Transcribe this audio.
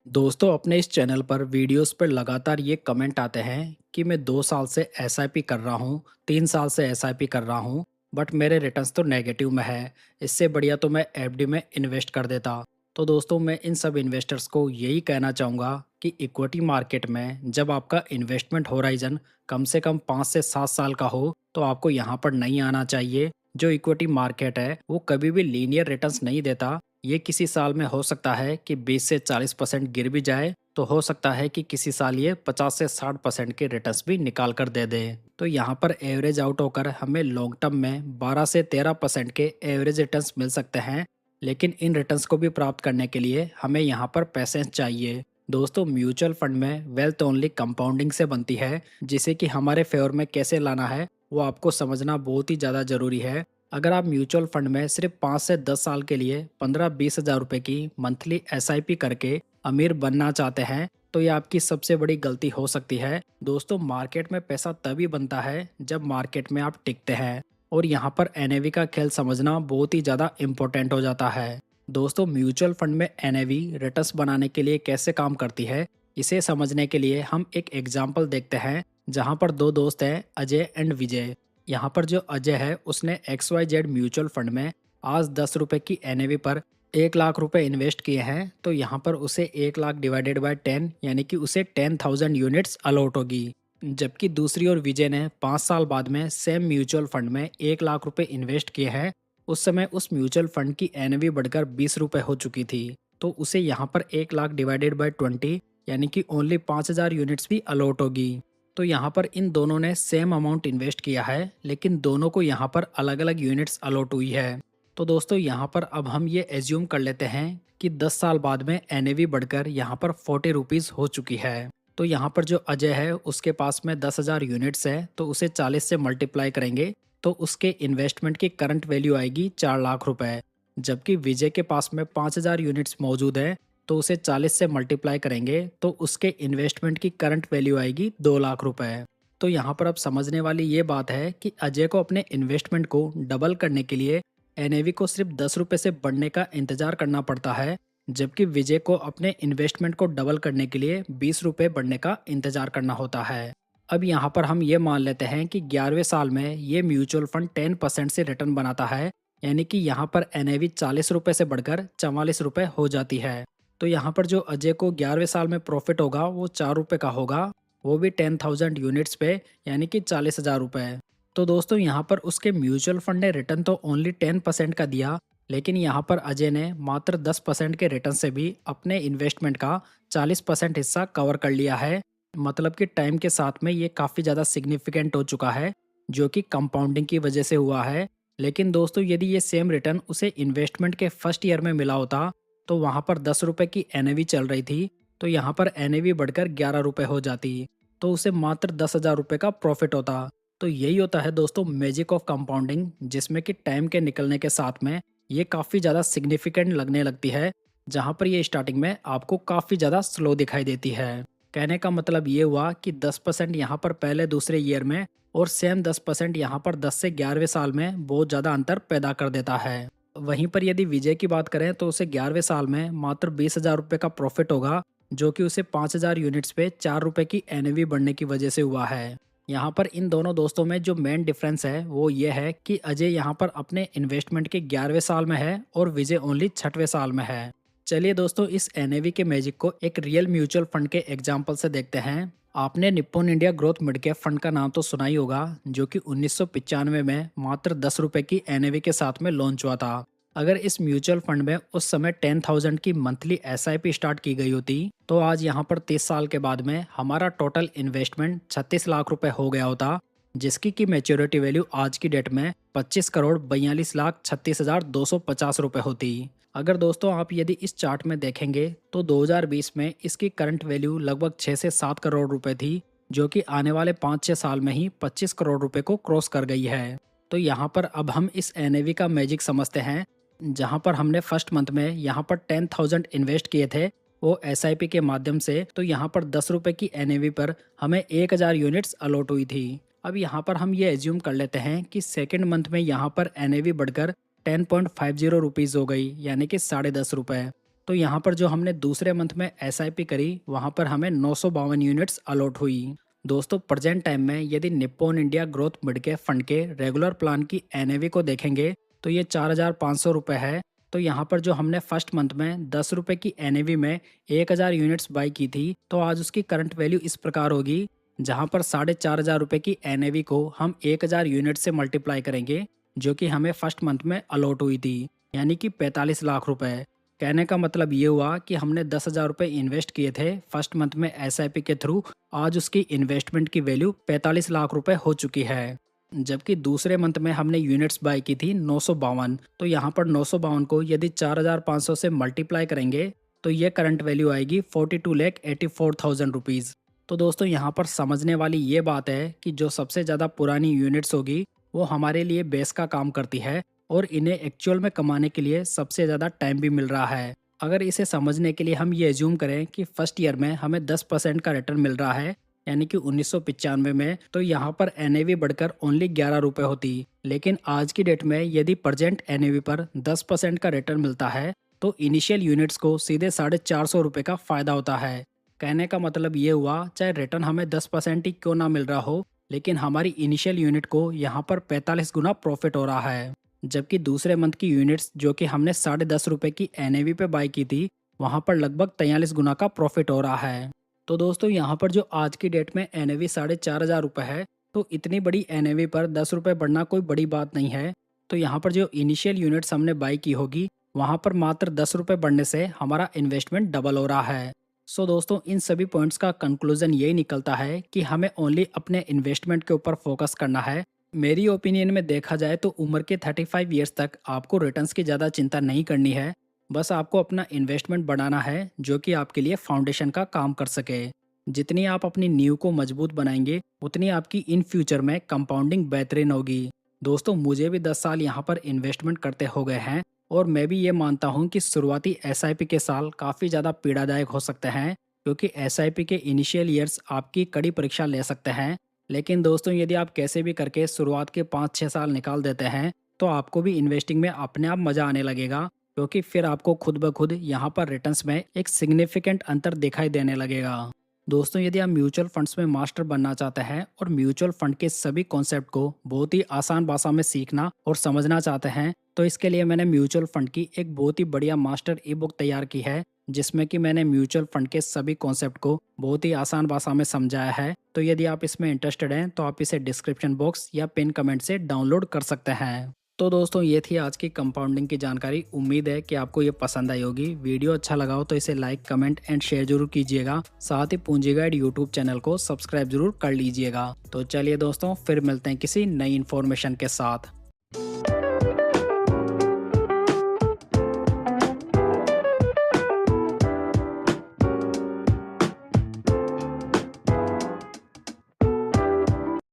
दोस्तों अपने इस चैनल पर वीडियोस पर लगातार ये कमेंट आते हैं कि मैं 2 साल से एसआईपी कर रहा हूँ, 3 साल से एसआईपी कर रहा हूँ, बट मेरे रिटर्न्स तो नेगेटिव में है। इससे बढ़िया तो मैं एफडी में इन्वेस्ट कर देता। तो दोस्तों मैं इन सब इन्वेस्टर्स को यही कहना चाहूँगा कि इक्विटी मार्केट में जब आपका इन्वेस्टमेंट होराइजन कम से कम 5 से 7 साल का हो तो आपको यहाँ पर नहीं आना चाहिए। जो इक्विटी मार्केट है वो कभी भी लीनियर रिटर्न्स नहीं देता। ये किसी साल में हो सकता है कि 20 से 40% गिर भी जाए, तो हो सकता है कि किसी साल ये 50 से 60% के रिटर्न्स भी निकाल कर दे दे। तो यहाँ पर एवरेज आउट होकर हमें लॉन्ग टर्म में 12 से 13% के एवरेज रिटर्न्स मिल सकते हैं। लेकिन इन रिटर्न्स को भी प्राप्त करने के लिए हमें यहाँ पर पैसेंस चाहिए। दोस्तों म्यूचुअल फंड में वेल्थ ओनली कंपाउंडिंग से बनती है, जिसे कि हमारे फेवर में कैसे लाना है वो आपको समझना बहुत ही ज़्यादा ज़रूरी है। अगर आप म्यूचुअल फंड में सिर्फ 5 से 10 साल के लिए 15-20 हज़ार रुपए की मंथली एसआईपी करके अमीर बनना चाहते हैं तो ये आपकी सबसे बड़ी गलती हो सकती है। दोस्तों मार्केट में पैसा तभी बनता है जब मार्केट में आप टिकते हैं, और यहाँ पर एनएवी का खेल समझना बहुत ही ज़्यादा इम्पोर्टेंट हो जाता है। दोस्तों म्यूचुअल फंड में एनएवी रिटर्न्स बनाने के लिए कैसे काम करती है, इसे समझने के लिए हम एक एग्जाम्पल देखते हैं जहाँ पर दो दोस्त हैं, अजय एंड विजय। यहाँ पर जो अजय है उसने XYZ म्यूचुअल फंड में आज 10 रुपए की एनएवी पर 1 लाख रुपए इन्वेस्ट किए हैं, तो यहाँ पर उसे 1 लाख डिवाइडेड बाय 10 यानी कि उसे 10,000 यूनिट्स अलॉट होगी। जबकि दूसरी ओर विजय ने 5 साल बाद में सेम म्यूचुअल फंड में 1 लाख रुपए इन्वेस्ट किए हैं। उस समय उस म्यूचुअल फंड की एनएवी बढ़कर 20 रुपए हो चुकी थी, तो उसे यहाँ पर 1 लाख डिवाइडेड बाय 20 यानी कि ओनली 5,000 यूनिट्स भी अलॉट होगी। तो यहाँ पर इन दोनों ने सेम अमाउंट इन्वेस्ट किया है, लेकिन दोनों को यहाँ पर अलग अलग यूनिट्स अलॉट हुई है। तो दोस्तों यहाँ पर अब हम ये एज्यूम कर लेते हैं कि 10 साल बाद में एनएवी बढ़कर यहाँ पर 40 रुपीज़ हो चुकी है। तो यहाँ पर जो अजय है उसके पास में 10,000 यूनिट्स है, तो उसे 40 से मल्टीप्लाई करेंगे तो उसके इन्वेस्टमेंट की करंट वैल्यू आएगी 4 लाख रुपए। जबकि विजय के पास में 5,000 यूनिट्स मौजूद है, तो उसे 40 से मल्टीप्लाई करेंगे तो उसके इन्वेस्टमेंट की करंट वैल्यू आएगी 2 लाख रुपए। तो यहाँ पर अब समझने वाली ये बात है कि अजय को अपने इन्वेस्टमेंट को डबल करने के लिए एनएवी को सिर्फ 10 रुपए से बढ़ने का इंतजार करना पड़ता है, जबकि विजय को अपने इन्वेस्टमेंट को डबल करने के लिए 20 रुपए बढ़ने का इंतजार करना होता है। अब यहाँ पर हम ये मान लेते हैं कि 11वें साल में ये म्यूचुअल फंड 10% से रिटर्न बनाता है, यानी कि यहाँ पर एनएवी 40 रुपए से बढ़कर 44 रुपए हो जाती है। तो यहाँ पर जो अजय को 11वें साल में प्रॉफिट होगा वो 4 रुपए का होगा, वो भी 10,000 यूनिट्स पे, यानी कि 40,000 रुपए। तो दोस्तों यहाँ पर उसके म्यूचुअल फंड ने रिटर्न तो ओनली 10% का दिया, लेकिन यहाँ पर अजय ने मात्र 10% के रिटर्न से भी अपने इन्वेस्टमेंट का 40% हिस्सा कवर कर लिया है। मतलब कि टाइम के साथ में ये काफ़ी ज़्यादा सिग्निफिकेंट हो चुका है, जो कि कंपाउंडिंग की वजह से हुआ है। लेकिन दोस्तों यदि ये सेम रिटर्न उसे इन्वेस्टमेंट के फर्स्ट ईयर में मिला होता तो वहाँ पर 10 रुपए की एनएवी चल रही थी, तो यहाँ पर एनएवी बढ़कर 11 रुपए हो जाती, तो उसे मात्र 10,000 रुपए का प्रॉफिट होता। तो यही होता है दोस्तों मैजिक ऑफ कंपाउंडिंग, जिसमें कि टाइम के निकलने के साथ में ये काफ़ी ज़्यादा सिग्निफिकेंट लगने लगती है, जहाँ पर ये स्टार्टिंग में आपको काफ़ी ज़्यादा स्लो दिखाई देती है। कहने का मतलब ये हुआ कि 10% यहाँ पर पहले दूसरे ईयर में और सेम 10% यहाँ पर 10 से 11वें साल में बहुत ज़्यादा अंतर पैदा कर देता है। वहीं पर यदि विजय की बात करें तो उसे 11वें साल में मात्र 20,000 रुपये का प्रॉफिट होगा, जो कि उसे 5,000 यूनिट्स पे 4 रुपए की एनएवी बढ़ने की वजह से हुआ है। यहाँ पर इन दोनों दोस्तों में जो मेन डिफरेंस है वो ये है कि अजय यहाँ पर अपने इन्वेस्टमेंट के 11वें साल में है और विजय ओनली 6वें साल में है। चलिए दोस्तों इस एनएवी के मैजिक को एक रियल म्यूचुअल फंड के एग्जाम्पल से देखते हैं। आपने Nippon India growth mid cap fund का नाम तो सुना ही होगा, जो कि 1995 में मात्र 10 रुपए की एनएवी के साथ में लॉन्च हुआ था। अगर इस म्यूचुअल फंड में उस समय 10,000 की मंथली एसआईपी स्टार्ट की गई होती तो आज यहाँ पर 30 साल के बाद में हमारा टोटल इन्वेस्टमेंट 36 लाख रुपए हो गया होता, जिसकी की मैच्योरिटी वैल्यू आज की डेट में 25 करोड़ 42 लाख 36,250 रुपए होती। अगर दोस्तों आप यदि इस चार्ट में देखेंगे तो 2020 में इसकी करंट वैल्यू लगभग 6 से 7 करोड़ रुपए थी, जो कि आने वाले 5-6 साल में ही 25 करोड़ रुपए को क्रॉस कर गई है। तो यहाँ पर अब हम इस एनएवी का मैजिक समझते हैं। जहाँ पर हमने फर्स्ट मंथ में यहाँ पर 10,000 इन्वेस्ट किए थे वो एसआईपी के माध्यम से, तो यहाँ पर 10 रुपए की एनएवी पर हमें 1,000 यूनिट्स अलॉट हुई थी। अब यहाँ पर हम ये एज्यूम कर लेते हैं कि सेकेंड मंथ में यहाँ पर एनएवी बढ़कर 10.50 रुपीज़ हो गई, यानी कि 10.5 रुपये। तो यहाँ पर जो हमने दूसरे मंथ में एसआईपी करी वहाँ पर हमें 952 यूनिट्स अलॉट हुई। दोस्तों प्रेजेंट टाइम में यदि Nippon India growth mid cap fund के रेगुलर प्लान की एनएवी को देखेंगे तो ये 4,500 रुपये है। तो यहाँ पर जो हमने फर्स्ट मंथ में 10 रुपये की एनएवी में 1,000 यूनिट्स बाई की थी, तो आज उसकी करंट वैल्यू इस प्रकार होगी, जहाँ पर 4,500 रुपये की एनएवी को हम 1,000 यूनिट से मल्टीप्लाई करेंगे, जो कि हमें फर्स्ट मंथ में अलॉट हुई थी, यानी कि 45 लाख रुपए। कहने का मतलब ये हुआ कि हमने 10,000 रुपये इन्वेस्ट किए थे फर्स्ट मंथ में एसआईपी के थ्रू, आज उसकी इन्वेस्टमेंट की वैल्यू 45 लाख रुपए हो चुकी है। जबकि दूसरे मंथ में हमने यूनिट्स बाय की थी 952, तो यहाँ पर 952 को यदि 4,500 से मल्टीप्लाई करेंगे तो ये करंट वैल्यू आएगी 42,84,000 रुपीज़। तो दोस्तों यहाँ पर समझने वाली ये बात है कि जो सबसे ज़्यादा पुरानी यूनिट्स होगी वो हमारे लिए बेस का काम करती है और इन्हें एक्चुअल में कमाने के लिए सबसे ज़्यादा टाइम भी मिल रहा है। अगर इसे समझने के लिए हम ये एज्यूम करें कि फर्स्ट ईयर में हमें 10% का रिटर्न मिल रहा है, यानी कि 1995 में, तो यहाँ पर एनएवी बढ़कर ओनली 11 रुपये होती। लेकिन आज की डेट में यदि प्रेजेंट एनएवी पर 10% का रिटर्न मिलता है तो इनिशियल यूनिट्स को सीधे 450 रुपये का फ़ायदा होता है। कहने का मतलब ये हुआ, चाहे रिटर्न हमें 10% ही क्यों ना मिल रहा हो, लेकिन हमारी इनिशियल यूनिट को यहाँ पर 45 गुना प्रॉफिट हो रहा है। जबकि दूसरे मंथ की यूनिट्स जो कि हमने 10.5 रुपये की एनएवी पे बाई की थी, वहाँ पर लगभग 43 गुना का प्रॉफिट हो रहा है। तो दोस्तों यहाँ पर जो आज की डेट में एनएवी 4,500 रुपये है, तो इतनी बड़ी एनएवी पर 10 रुपये बढ़ना कोई बड़ी बात नहीं है। तो यहाँ पर जो इनिशियल यूनिट्स हमने बाई की होगी वहाँ पर मात्र 10 रुपये बढ़ने से हमारा इन्वेस्टमेंट डबल हो रहा है। सो दोस्तों इन सभी पॉइंट्स का कंक्लूजन यही निकलता है कि हमें ओनली अपने इन्वेस्टमेंट के ऊपर फोकस करना है। मेरी ओपिनियन में देखा जाए तो उम्र के 35 ईयर्स तक आपको रिटर्न्स की ज़्यादा चिंता नहीं करनी है। बस आपको अपना इन्वेस्टमेंट बढ़ाना है जो कि आपके लिए फाउंडेशन का काम कर सके। जितनी आप अपनी नींव को मजबूत बनाएंगे उतनी आपकी इन फ्यूचर में कंपाउंडिंग बेहतरीन होगी। दोस्तों मुझे भी 10 साल यहाँ पर इन्वेस्टमेंट करते हो गए हैं और मैं भी ये मानता हूँ कि शुरुआती एसआईपी के साल काफ़ी ज़्यादा पीड़ादायक हो सकते हैं, क्योंकि एसआईपी के इनिशियल ईयर्स आपकी कड़ी परीक्षा ले सकते हैं। लेकिन दोस्तों यदि आप कैसे भी करके शुरुआत के 5-6 साल निकाल देते हैं तो आपको भी इन्वेस्टिंग में अपने आप मज़ा आने लगेगा, क्योंकि फिर आपको खुद ब खुद यहाँ पर रिटर्न्स में एक सिग्निफिकेंट अंतर दिखाई देने लगेगा। दोस्तों यदि आप म्यूचुअल फंड्स में मास्टर बनना चाहते हैं और म्यूचुअल फंड के सभी कॉन्सेप्ट को बहुत ही आसान भाषा में सीखना और समझना चाहते हैं, तो इसके लिए मैंने म्यूचुअल फंड की एक बहुत ही बढ़िया मास्टर ई बुक तैयार की है, जिसमें कि मैंने म्यूचुअल फंड के सभी कॉन्सेप्ट को बहुत ही आसान भाषा में समझाया है। तो यदि आप इसमें इंटरेस्टेड हैं तो आप इसे डिस्क्रिप्शन बॉक्स या पिन कमेंट से डाउनलोड कर सकते हैं। तो दोस्तों ये थी आज की कंपाउंडिंग की जानकारी। उम्मीद है कि आपको ये पसंद आई होगी। वीडियो अच्छा लगा हो तो इसे लाइक, कमेंट एंड शेयर जरूर कीजिएगा। साथ ही पूंजी गाइड यूट्यूब चैनल को सब्सक्राइब जरूर कर लीजिएगा। तो चलिए दोस्तों फिर मिलते हैं किसी नई इन्फॉर्मेशन के साथ।